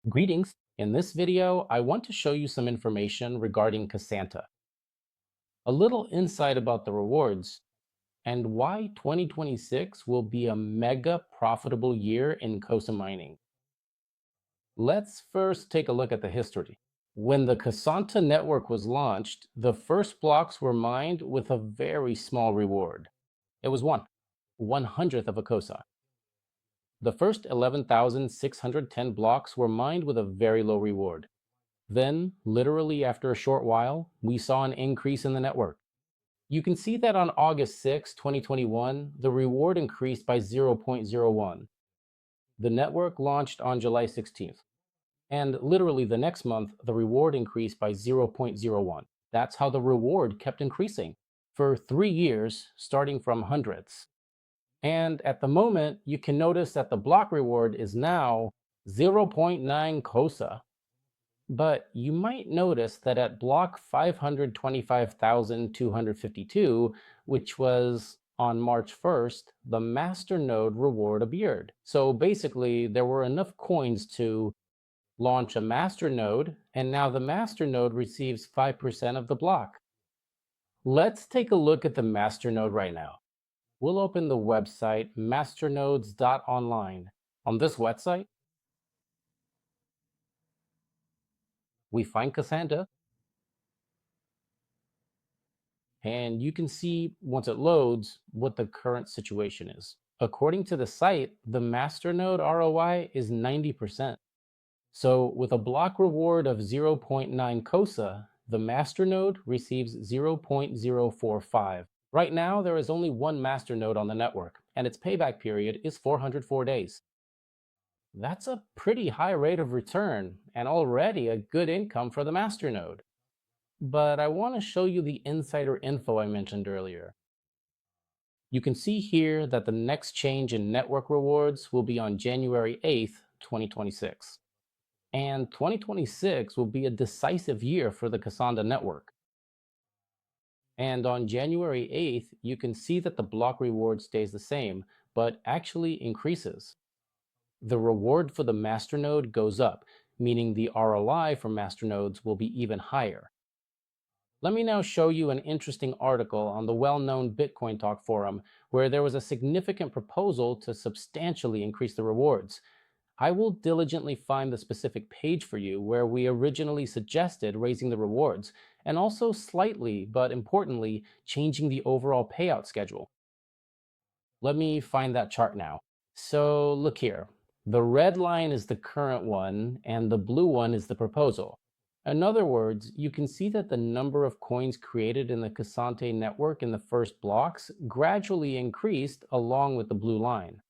Greetings. In this video, I want to show you some information regarding Cosanta, a little insight about the rewards, and why 2026 will be a mega profitable year in Cosa mining. Let's first take a look at the history. When the Cosanta network was launched, the first blocks were mined with a very small reward. It was 1/100th of a Cosa. The first 11,610 blocks were mined with a very low reward. Then, literally after a short while, we saw an increase in the network. You can see that on August 6, 2021, the reward increased by 0.01. The network launched on July 16th. And literally the next month, the reward increased by 0.01. That's how the reward kept increasing for 3 years, starting from hundreds. And at the moment, you can notice that the block reward is now 0.9 COSA. But you might notice that at block 525,252, which was on March 1st, the master node reward appeared. So basically, there were enough coins to launch a master node, and now the master node receives 5% of the block. Let's take a look at the master node right now. We'll open the website masternodes.online. On this website, we find Cosanta, and you can see once it loads what the current situation is. According to the site, the masternode ROI is 90%. So with a block reward of 0.9 COSA, the masternode receives 0.045. Right now, there is only one masternode on the network, and its payback period is 404 days. That's a pretty high rate of return, and already a good income for the masternode. But I want to show you the insider info I mentioned earlier. You can see here that the next change in network rewards will be on January 8th, 2026. And 2026 will be a decisive year for the Cosanta network. And on January 8th, you can see that the block reward stays the same, but actually increases. The reward for the masternode goes up, meaning the ROI for masternodes will be even higher. Let me now show you an interesting article on the well-known Bitcoin Talk forum where there was a significant proposal to substantially increase the rewards. I will diligently find the specific page for you where we originally suggested raising the rewards, and also slightly, but importantly, changing the overall payout schedule. Let me find that chart now. So look here. The red line is the current one, and the blue one is the proposal. In other words, you can see that the number of coins created in the Cosanta network in the first blocks gradually increased along with the blue line.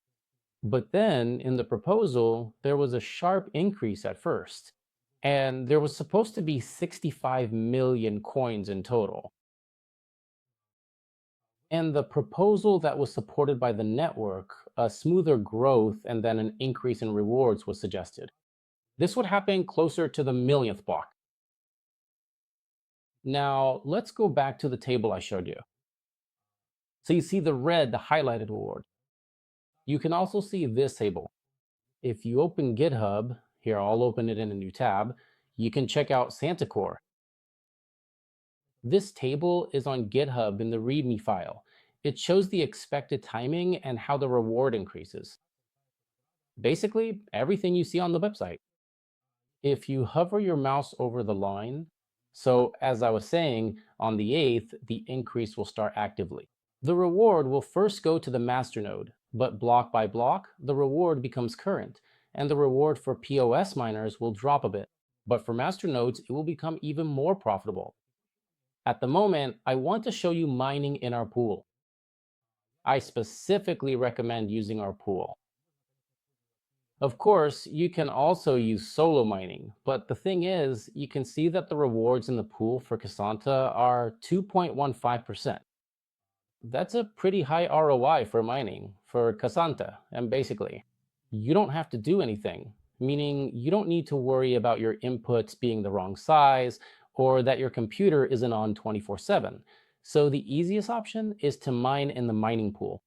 But then, in the proposal, there was a sharp increase at first, and there was supposed to be 65 million coins in total. And the proposal that was supported by the network, a smoother growth and then an increase in rewards was suggested. This would happen closer to the millionth block. Now, let's go back to the table I showed you. So you see the red, the highlighted reward. You can also see this table. If you open GitHub, here I'll open it in a new tab, you can check out Santa Core. This table is on GitHub in the README file. It shows the expected timing and how the reward increases. Basically, everything you see on the website. If you hover your mouse over the line, so as I was saying, on the 8th, the increase will start actively. The reward will first go to the masternode, but block by block, the reward becomes current, and the reward for POS miners will drop a bit. But for masternodes, it will become even more profitable. At the moment, I want to show you mining in our pool. I specifically recommend using our pool. Of course, you can also use solo mining, but the thing is, you can see that the rewards in the pool for Cosanta are 2.15%. That's a pretty high ROI for mining, for Cosanta, and basically, you don't have to do anything, meaning you don't need to worry about your inputs being the wrong size or that your computer isn't on 24/7. So the easiest option is to mine in the mining pool.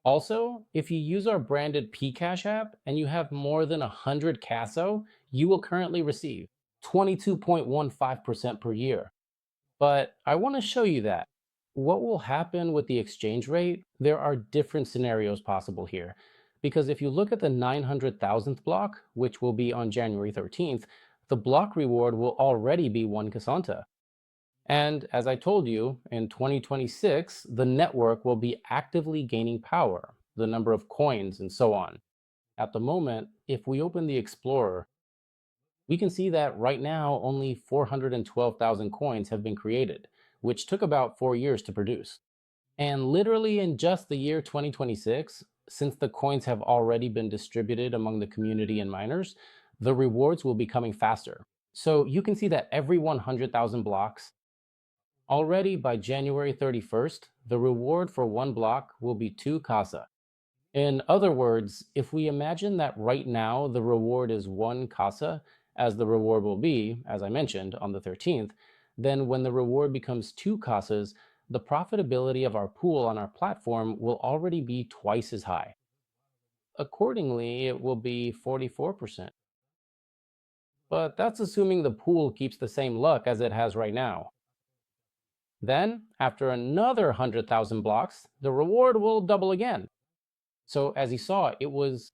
Also, if you use our branded Pcash app and you have more than 100 CASO, you will currently receive 22.15% per year. But I want to show you that. What will happen with the exchange rate? There are different scenarios possible here. Because if you look at the 900,000th block, which will be on January 13th, the block reward will already be 1 Cosanta. And as I told you, in 2026, the network will be actively gaining power, the number of coins, and so on. At the moment, if we open the Explorer, we can see that right now only 412,000 coins have been created, which took about 4 years to produce. And literally in just the year 2026, since the coins have already been distributed among the community and miners, the rewards will be coming faster. So you can see that every 100,000 blocks, already by January 31st, the reward for one block will be 2 Casa. In other words, if we imagine that right now the reward is 1 Casa, as the reward will be, as I mentioned, on the 13th, then when the reward becomes 2 Casas, the profitability of our pool on our platform will already be twice as high. Accordingly, it will be 44%. But that's assuming the pool keeps the same luck as it has right now. Then, after another 100,000 blocks, the reward will double again. So as you saw, it was,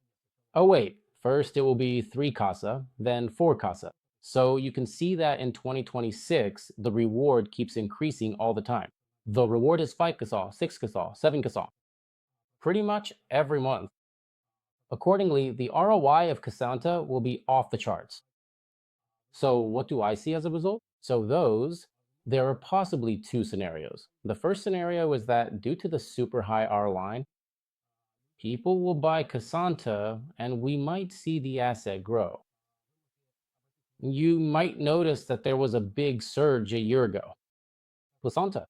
oh wait, first it will be 3 Casa, then 4 Casa. So you can see that in 2026, the reward keeps increasing all the time. The reward is 5 Casa, 6 Casa, 7 Casa, pretty much every month. Accordingly, the ROI of Cosanta will be off the charts. So what do I see as a result? There are possibly two scenarios. The first scenario is that due to the super high ROI, people will buy Cosanta and we might see the asset grow. You might notice that there was a big surge a year ago. Cosanta.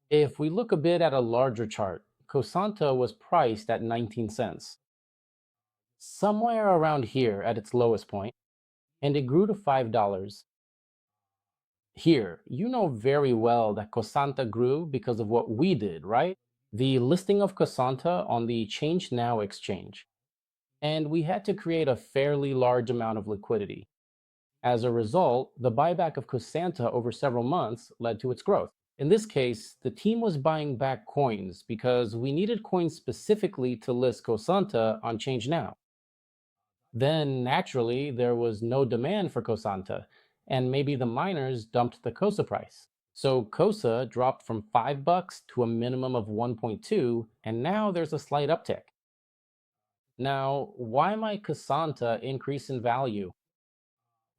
If we look a bit at a larger chart, Cosanta was priced at 19 cents, somewhere around here at its lowest point, and it grew to $5. Here, you know very well that Cosanta grew because of what we did, right? The listing of Cosanta on the Change Now exchange. And we had to create a fairly large amount of liquidity. As a result, the buyback of Cosanta over several months led to its growth. In this case, the team was buying back coins because we needed coins specifically to list Cosanta on Change Now. Then, naturally, there was no demand for Cosanta, and maybe the miners dumped the Cosa price. So Cosa dropped from $5 to a minimum of 1.2, and now there's a slight uptick. Now, why might Cosanta increase in value?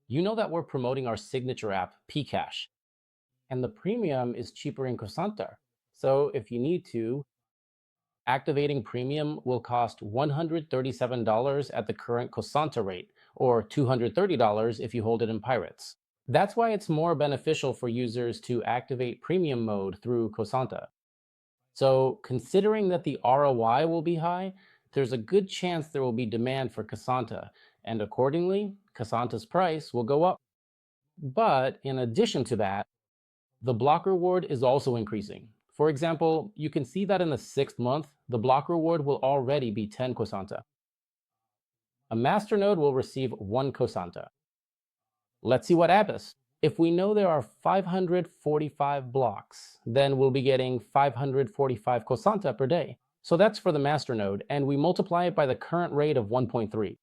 You know that we're promoting our signature app, Pcash, and the premium is cheaper in Cosanta. So if you need to, activating premium will cost $137 at the current Cosanta rate, or $230 if you hold it in Pirates. That's why it's more beneficial for users to activate premium mode through Cosanta. So considering that the ROI will be high, there's a good chance there will be demand for Cosanta, and accordingly, Cosanta's price will go up. But in addition to that, the block reward is also increasing. For example, you can see that in the 6th month, the block reward will already be 10 Cosanta. A master node will receive 1 Cosanta. Let's see what happens. If we know there are 545 blocks, then we'll be getting 545 Cosanta per day. So that's for the master node, and we multiply it by the current rate of 1.3.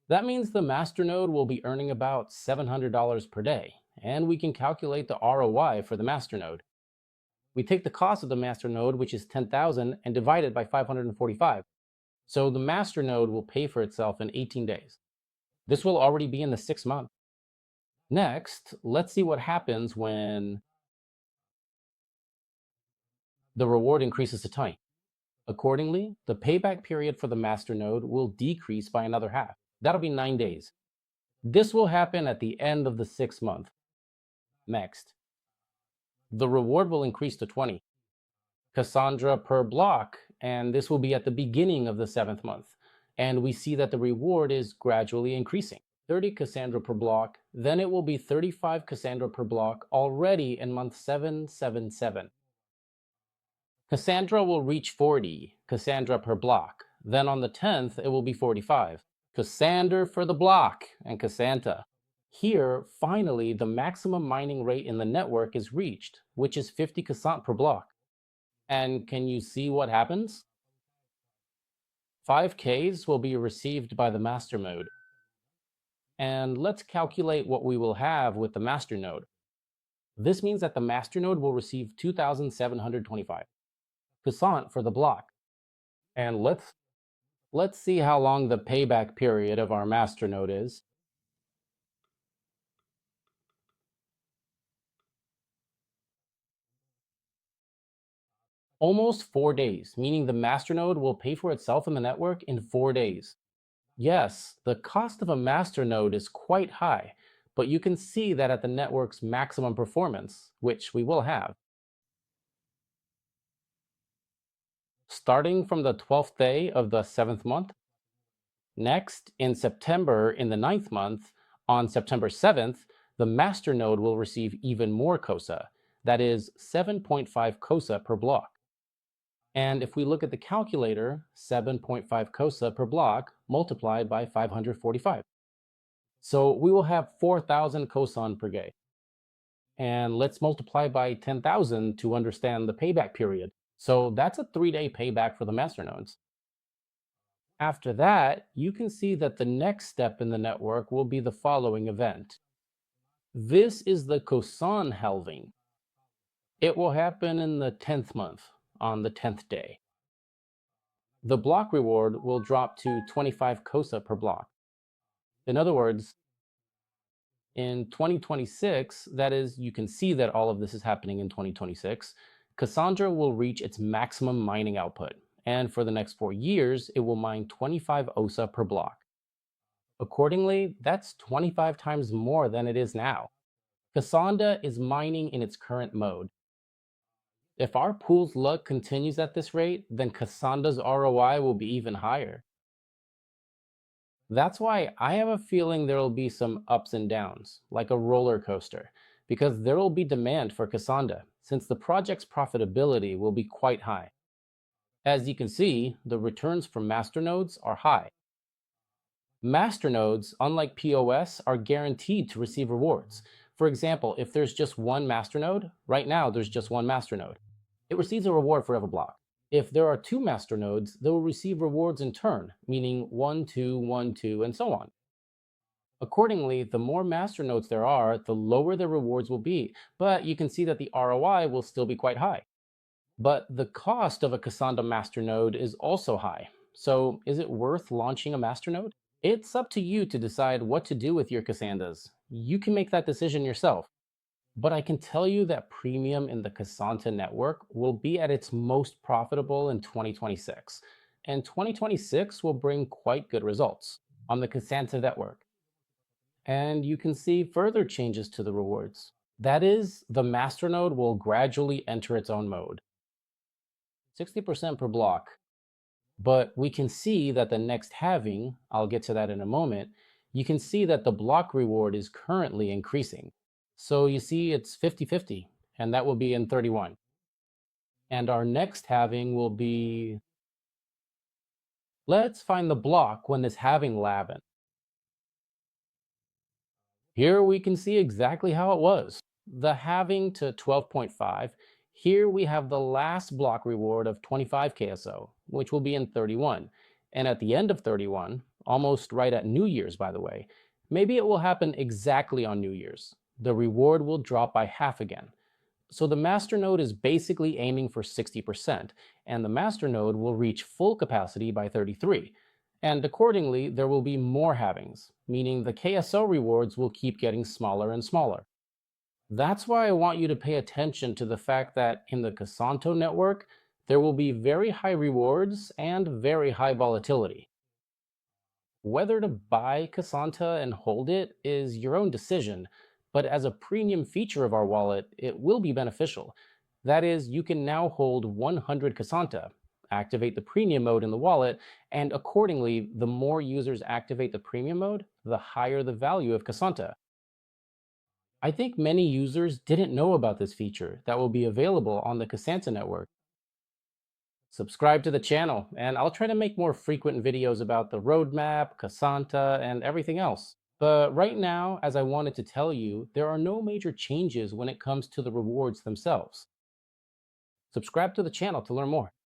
That means the master node will be earning about $700 per day, and we can calculate the ROI for the master node. We take the cost of the master node, which is 10,000, and divide it by 545. So the master node will pay for itself in 18 days. This will already be in the 6th month. Next, let's see what happens when the reward increases to 20. Accordingly, the payback period for the master node will decrease by another half. That'll be 9 days. This will happen at the end of the 6th month. Next, the reward will increase to 20 Cassandra per block, and this will be at the beginning of the 7th month. And we see that the reward is gradually increasing. 30 Cassandra per block, then it will be 35 Cassandra per block already in month 777. Cassandra will reach 40 Cassandra per block. Then on the 10th, it will be 45. Cassander for the block and Cosanta. Here, finally, the maximum mining rate in the network is reached, which is 50 Cassant per block. And can you see what happens? 5Ks will be received by the master node. And let's calculate what we will have with the master node. This means that the master node will receive 2,725 Cosant for the block. And let's see how long the payback period of our master node is. Almost 4 days, meaning the masternode will pay for itself in the network in 4 days. Yes, the cost of a masternode is quite high, but you can see that at the network's maximum performance, which we will have. Starting from the 12th day of the 7th month, next in September in the 9th month, on September 7th, the masternode will receive even more COSA, that is 7.5 COSA per block. And if we look at the calculator, 7.5 COSA per block multiplied by 545. So we will have 4,000 cosan per day. And let's multiply by 10,000 to understand the payback period. So that's a 3-day payback for the masternodes. After that, you can see that the next step in the network will be the following event. This is the cosan halving. It will happen in the 10th month, on the 10th day. The block reward will drop to 25 COSA per block. In other words, in 2026, that is, you can see that all of this is happening in 2026, Cassandra will reach its maximum mining output. And for the next 4 years, it will mine 25 OSA per block. Accordingly, that's 25 times more than it is now. Cassandra is mining in its current mode. If our pool's luck continues at this rate, then Cassandra's ROI will be even higher. That's why I have a feeling there will be some ups and downs, like a roller coaster, because there will be demand for Cassandra, since the project's profitability will be quite high. As you can see, the returns from masternodes are high. Masternodes, unlike POS, are guaranteed to receive rewards. For example, if there's just one masternode, right now there's just one masternode, it receives a reward for every block. If there are two masternodes, they will receive rewards in turn, meaning 1, 2, 1, 2, and so on. Accordingly, the more masternodes there are, the lower the rewards will be, but you can see that the ROI will still be quite high. But the cost of a Cassandra masternode is also high. So is it worth launching a masternode? It's up to you to decide what to do with your Cassandras. You can make that decision yourself. But I can tell you that premium in the Cosanta network will be at its most profitable in 2026. And 2026 will bring quite good results on the Cosanta network. And you can see further changes to the rewards. That is, the masternode will gradually enter its own mode. 60% per block. But we can see that the next halving, I'll get to that in a moment, you can see that the block reward is currently increasing. So you see it's 50-50, and that will be in 31. And our next halving will be... Let's find the block when this halving will happen. Here we can see exactly how it was. The halving to 12.5, here we have the last block reward of 25 KSO, which will be in 31. And at the end of 31, almost right at New Year's by the way, maybe it will happen exactly on New Year's. The reward will drop by half again. So the masternode is basically aiming for 60%, and the masternode will reach full capacity by 33. And accordingly, there will be more halvings, meaning the KSO rewards will keep getting smaller and smaller. That's why I want you to pay attention to the fact that in the Casanto network, there will be very high rewards and very high volatility. Whether to buy Casanta and hold it is your own decision, but as a premium feature of our wallet, it will be beneficial. That is, you can now hold 100 Casanta, activate the premium mode in the wallet, and accordingly, the more users activate the premium mode, the higher the value of Casanta. I think many users didn't know about this feature that will be available on the Casanta network. Subscribe to the channel, and I'll try to make more frequent videos about the roadmap, Cosanta, and everything else. But right now, as I wanted to tell you, there are no major changes when it comes to the rewards themselves. Subscribe to the channel to learn more.